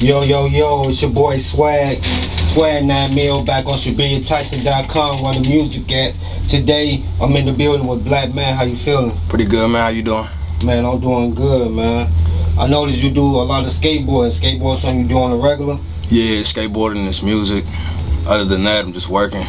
Yo, yo, yo, it's your boy Swag 9 Mil back on ShibuyaTyson.com where the music at. Today, I'm in the building with Black Man. How you feeling? Pretty good, man. How you doing? Man, I'm doing good, man. I noticed you do a lot of skateboarding. Skateboarding something you do on a regular? Yeah, skateboarding is music. Other than that, I'm just working.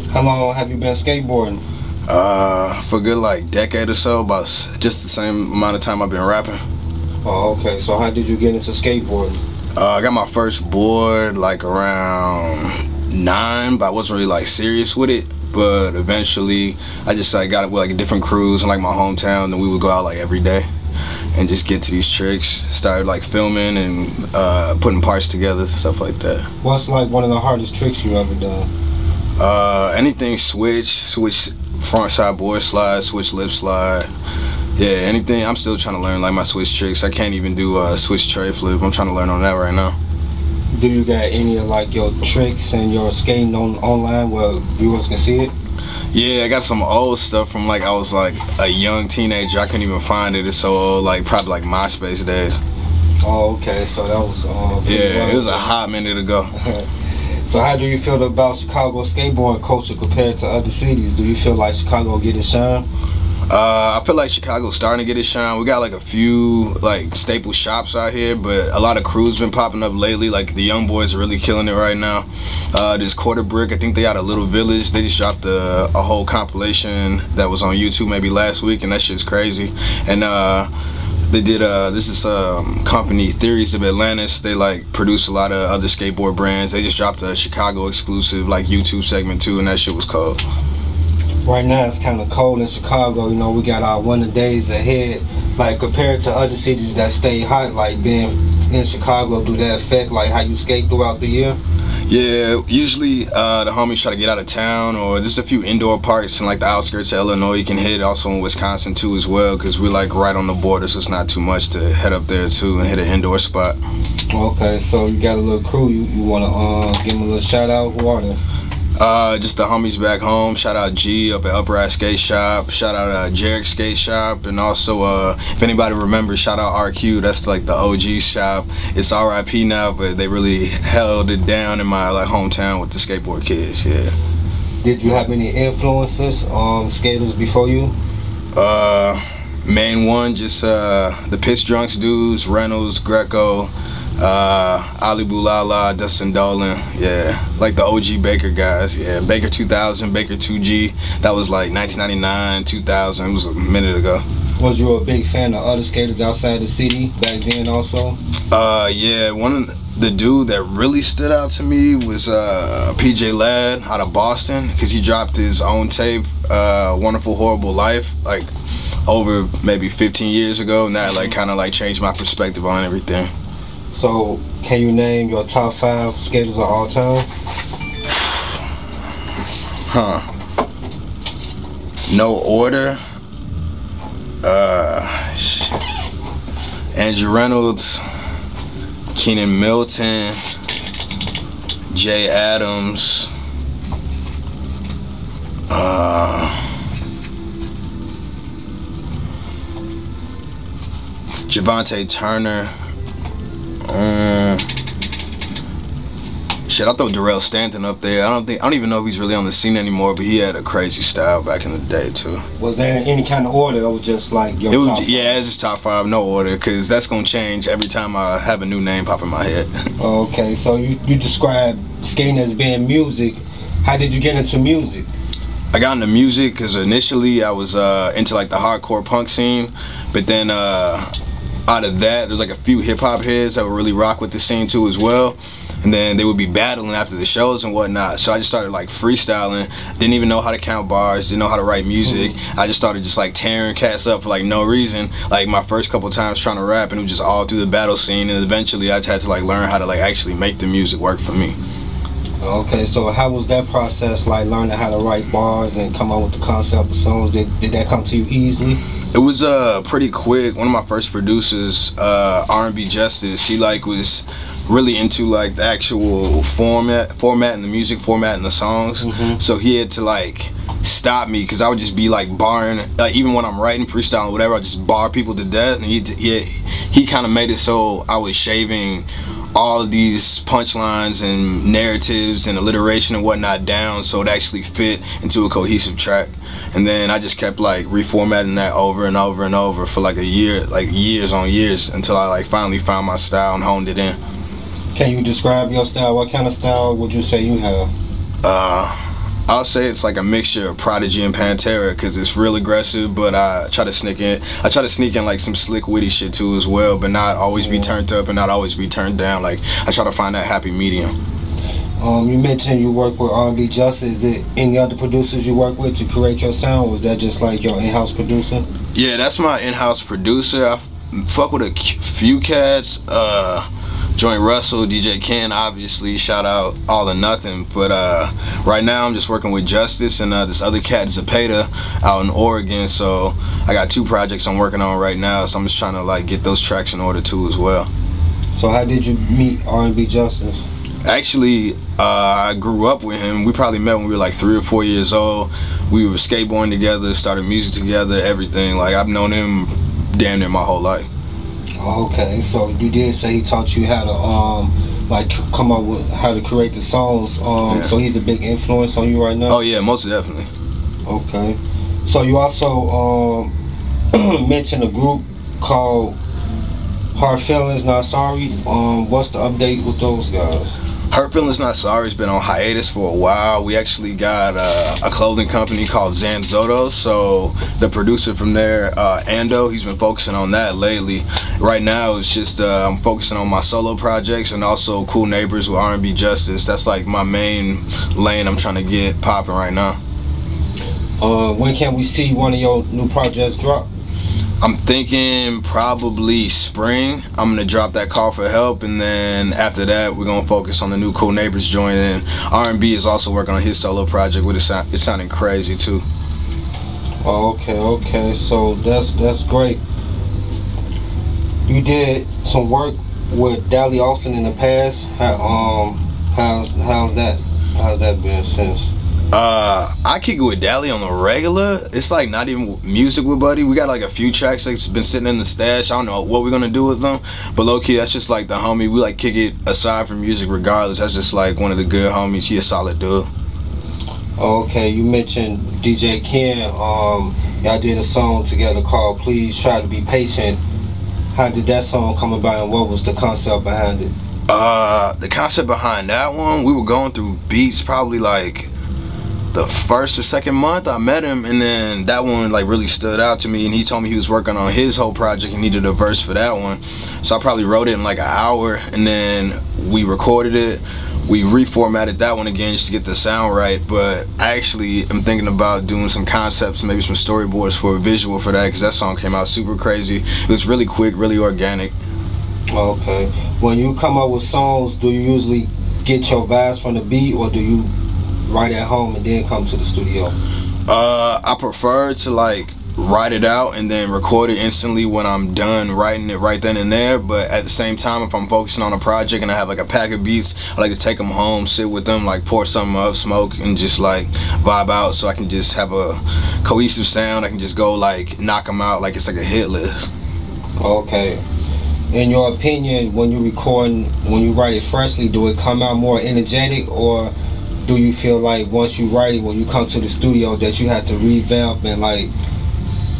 How long have you been skateboarding? For a good like decade or so, about just the same amount of time I've been rapping. Oh, okay. So how did you get into skateboarding? I got my first board like around 9, but I wasn't really like serious with it. But eventually, I just like got it with like different crews in like my hometown, and we would go out like every day and just get to these tricks. Started like filming and putting parts together and stuff like that. What's like one of the hardest tricks you ever done? Anything switch front side board slide, switch lip slide. Yeah, anything. I'm still trying to learn like my switch tricks. I can't even do switch tray flip. I'm trying to learn on that right now. Do you got any of like your tricks and your skating online where viewers can see it? Yeah, I got some old stuff from like I was like a young teenager. I couldn't even find it. It's so old, like probably like MySpace days. Oh, okay. So that was yeah, it was a hot minute ago. So how do you feel about Chicago skateboarding culture compared to other cities? Do you feel like Chicago get its shine? I feel like Chicago's starting to get its shine. We got like a few like staple shops out here, but a lot of crews been popping up lately. Like the young boys are really killing it right now. This Quarter Brick, I think they got a Little Village. They just dropped a whole compilation that was on YouTube maybe last week, and that shit's crazy. And they did this is company Theories of Atlantis. They like produce a lot of other skateboard brands. They just dropped a Chicago exclusive like YouTube segment too, and that shit was cold. Right now it's kind of cold in Chicago. You know, we got our winter days ahead. Like compared to other cities that stay hot, like being in Chicago, do that affect like how you skate throughout the year? Yeah, usually the homies try to get out of town, or just a few indoor parks in like the outskirts of Illinois you can hit. Also in Wisconsin too as well, because we're like right on the border, so it's not too much to head up there too and hit an indoor spot. Okay, so you got a little crew. You want to give them a little shout out? Who are they? Just the homies back home. Shout out G up at Upright Skate Shop. Shout out Jarek Skate Shop, and also if anybody remembers, shout out RQ. That's like the OG shop. It's RIP now, but they really held it down in my like hometown with the skateboard kids. Yeah. Did you have any influences on skaters before you? Main one, just the Piss Drunks dudes, Reynolds, Greco, Ali Boulala, Dustin Dolan, yeah, like the OG Baker guys, yeah, Baker 2000, Baker 2G, that was like 1999, 2000, it was a minute ago. Was you a big fan of other skaters outside the city back then also? Yeah, one of the dude that really stood out to me was PJ Ladd out of Boston, because he dropped his own tape, Wonderful Horrible Life, like over maybe 15 years ago, and that like kind of like changed my perspective on everything. So, can you name your top 5 skaters of all time? No order. Andrew Reynolds, Keenan Milton, Jay Adams, Javante Turner. Shit, I throw Darrell Stanton up there. I don't even know if he's really on the scene anymore, but he had a crazy style back in the day too. Was there any kind of order? It was just like your top 5? Yeah, it's just top 5, no order, because that's gonna change every time I have a new name pop in my head. Okay, so you describe skating as being music. How did you get into music? I got into music because initially I was into like the hardcore punk scene, but then out of that, there's like a few hip-hop heads that would really rock with the scene too as well, and then they would be battling after the shows and whatnot, so I just started like freestyling. Didn't even know how to count bars, didn't know how to write music. I just started just like tearing cats up for like no reason, like my first couple times trying to rap, and it was just all through the battle scene, and eventually I had to like learn how to like actually make the music work for me. Okay, so how was that process, like learning how to write bars and come up with the concept of songs? Did that come to you easily? It was pretty quick. One of my first producers, RMB Justice, he like was really into like the actual format and the music format and the songs. So he had to like stop me, because I would just be like barring, even when I'm writing, freestyling, whatever, I just bar people to death. And he kind of made it so I was shaving all of these punchlines and narratives and alliteration and whatnot down so it actually fit into a cohesive track. And then I just kept like reformatting that over and over and over for like a year, like years on years, until I like finally found my style and honed it in. Can you describe your style? What kind of style would you say you have? I'll say it's like a mixture of Prodigy and Pantera, because it's real aggressive, but I try to sneak in like some slick witty shit too as well, but not always be turned up and not always be turned down. Like I try to find that happy medium. You mentioned you work with RMB Justice. Is it any other producers you work with to create your sound, or was that just like your in-house producer? Yeah, that's my in-house producer. I fuck with a few cats. Joint Russell, DJ Ken, obviously, shout out All or Nothing. But right now I'm just working with Justice and this other cat, Sk8, out in Oregon. So I got 2 projects I'm working on right now, so I'm just trying to like get those tracks in order too as well. So how did you meet RMB Justice? Actually, I grew up with him. We probably met when we were like 3 or 4 years old. We were skateboarding together, started music together, everything. Like I've known him damn near my whole life. Okay, so you did say he taught you how to like come up with how to create the songs. Yeah. So he's a big influence on you right now? Oh yeah, most definitely. Okay. So you also mentioned a group called Hurt Feelings Not Sorry. What's the update with those guys? Hurt Feelings Not Sorry's been on hiatus for a while. We actually got a clothing company called Zanzotto, so the producer from there, Ando, he's been focusing on that lately. Right now it's just I'm focusing on my solo projects and also Cool Neighbors with RMB Justice. That's like my main lane I'm trying to get popping right now. When can we see one of your new projects drop? I'm thinking probably spring. I'm gonna drop that Call for Help, and then after that we're gonna focus on the new Cool Neighbors joint. And RMB is also working on his solo project with it's sounding crazy too. Oh, okay, so that's great. You did some work with Dally Austin in the past. How's that been since? I kick it with Dally on the regular. It's like not even music with Buddy. We got like a few tracks that's been sitting in the stash. I don't know what we're gonna do with them, but low key that's just like the homie. We like kick it aside from music regardless. That's just like one of the good homies. He a solid dude. Okay, you mentioned DJ Ken. Y'all did a song together called Please Try to Be Patient. How did that song come about, and what was the concept behind it? The concept behind that one, we were going through beats probably like the first or second month I met him, and then that one like really stood out to me, and he told me he was working on his whole project and needed a verse for that one. So I probably wrote it in like an hour, and then we recorded it. We reformatted that one again just to get the sound right, but I actually am thinking about doing some concepts, maybe some storyboards for a visual for that, because that song came out super crazy. It was really quick, really organic. Okay. When you come up with songs, do you usually get your vibes from the beat, or do you write at home and then come to the studio? I prefer to like write it out and then record it instantly when I'm done writing it right then and there. But at the same time, if I'm focusing on a project and I have like a pack of beats, I like to take them home, sit with them, like pour something up, smoke, and just like vibe out, so I can just have a cohesive sound. I can just go like knock them out like it's like a hit list. Okay. In your opinion, when you record, when you write it freshly, do it come out more energetic, or do you feel like once you write it, when you come to the studio, that you have to revamp and like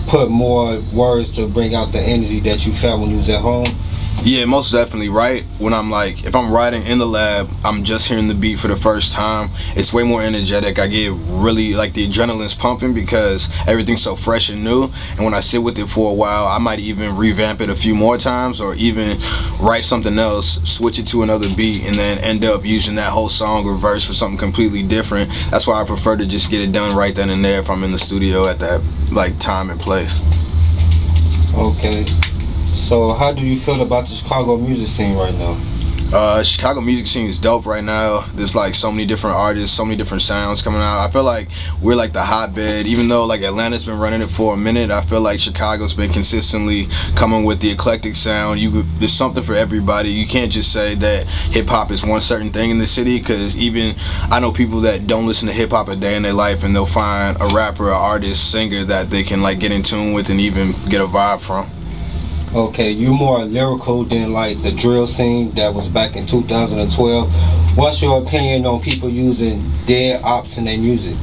put more words to bring out the energy that you felt when you was at home? Yeah, most definitely. Right when I'm like, if I'm writing in the lab, I'm just hearing the beat for the first time, it's way more energetic. I get really like the adrenaline's pumping because everything's so fresh and new, and when I sit with it for a while, I might even revamp it a few more times, or even write something else, switch it to another beat, and then end up using that whole song or verse for something completely different. That's why I prefer to just get it done right then and there if I'm in the studio at that like time and place. Okay. So how do you feel about the Chicago music scene right now? Chicago music scene is dope right now. There's like so many different artists, so many different sounds coming out. I feel like we're like the hotbed. Even though like Atlanta's been running it for a minute, I feel like Chicago's been consistently coming with the eclectic sound. There's something for everybody. You can't just say that hip-hop is one certain thing in the city, because even I know people that don't listen to hip-hop a day in their life, and they'll find a rapper, an artist, singer that they can like get in tune with and even get a vibe from. Okay, you more lyrical than like the drill scene that was back in 2012. What's your opinion on people using dead ops in their music?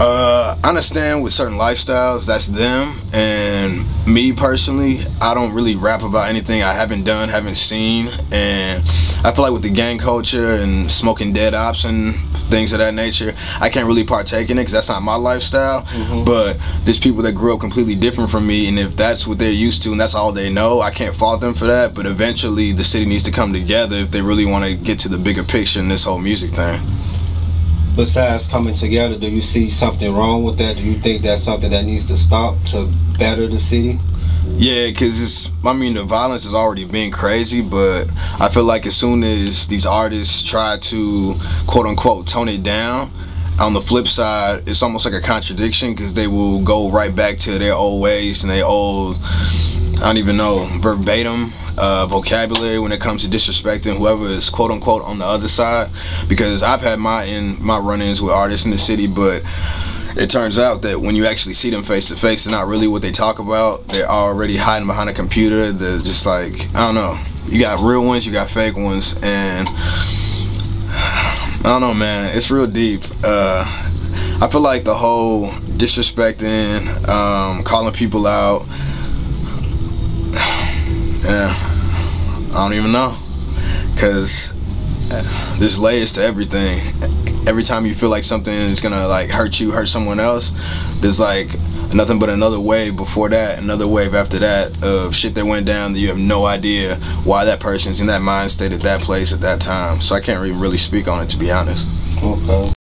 I understand with certain lifestyles, that's them, and me personally, I don't really rap about anything I haven't done, haven't seen, and I feel like with the gang culture and smoking dead ops and things of that nature, I can't really partake in it because that's not my lifestyle. But there's people that grew up completely different from me, and if that's what they're used to and that's all they know, I can't fault them for that. But eventually the city needs to come together if they really want to get to the bigger picture in this whole music thing. Besides coming together, do you see something wrong with that? Do you think that's something that needs to stop to better the city? Yeah, because I mean, the violence has already been crazy, but I feel like as soon as these artists try to quote unquote tone it down, on the flip side, it's almost like a contradiction because they will go right back to their old ways and their old, I don't even know, verbatim vocabulary when it comes to disrespecting whoever is quote unquote on the other side. Because I've had my run-ins with artists in the city, but it turns out that when you actually see them face to face, they're not really what they talk about. They're already hiding behind a computer. They're just like, I don't know, you got real ones, you got fake ones, and I don't know, man, it's real deep. I feel like the whole disrespecting, calling people out, yeah, I don't even know, because there's layers to everything. Every time you feel like something is gonna like hurt you, hurt someone else, there's like nothing but another wave before that, another wave after that of shit that went down that you have no idea why that person's in that mind state at that place at that time. So I can't really speak on it, to be honest. Okay.